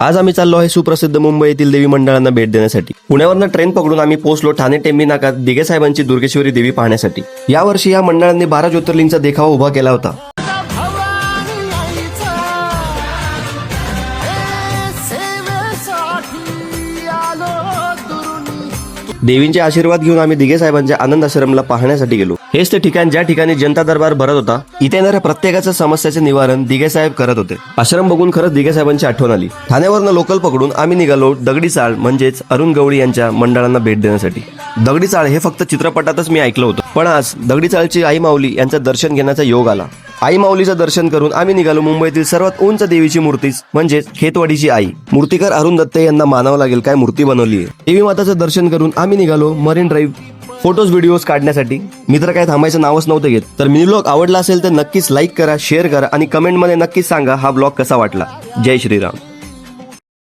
आज आम्ही चाललो आहे सुप्रसिद्ध मुंबई येथील देवी मंडळांना भेट देण्यासाठी। पुण्यावरनं ट्रेन पकडून आम्ही पोहोचलो ठाणे टेंबी नाका दिघे साहेबांची दुर्गेश्वरी देवी पाहण्यासाठी। यावर्षी या मंडळांनी 12 ज्योतिर्लिंगचा देखावा उभा केला होता। देवींचे आशीर्वाद घेऊन आम्ही दिघे साहेबांच्या आनंद आश्रमला पाहण्यासाठी गेलो। हेच ते ठिकाण ज्या ठिकाणी जनता दरबार भरत होता। इथे येणाऱ्या प्रत्येकाच्या समस्याचे निवारण दिघे साहेब करत होते। आश्रम बघून खरंच दिघे साहेबांची आठवण आली। ठाण्यावरनं लोकल पकडून आम्ही निघालो दगडी चाळ म्हणजेच अरुण गवळी यांच्या मंडळांना भेट देण्यासाठी। दगडी चाळ हे फक्त चित्रपटातच मी ऐकलं होतं, पण आज दगडी चाळची आई माऊली यांचं दर्शन घेण्याचा योग आला। आई माऊलीचं दर्शन करून आम्ही निघालो मुंबईतील सर्वात उंच देवीची मूर्ती म्हणजेच खेतवाडीची आई। मूर्तिकार अरुण दत्ते यांना मानावं लागेल, काय मूर्ती बनवली आहे। देवी माताचं दर्शन करून आम्ही निघालो मरीन ड्राईव्ह फोटोज व्हिडिओज काढण्यासाठी। मित्र काय थांबायचं नावच नव्हतं घेत। तर मिनी ब्लॉग आवडला असेल तर नक्कीच लाईक करा, शेअर करा आणि कमेंटमध्ये नक्कीच सांगा हा ब्लॉग कसा वाटला। जय श्रीराम।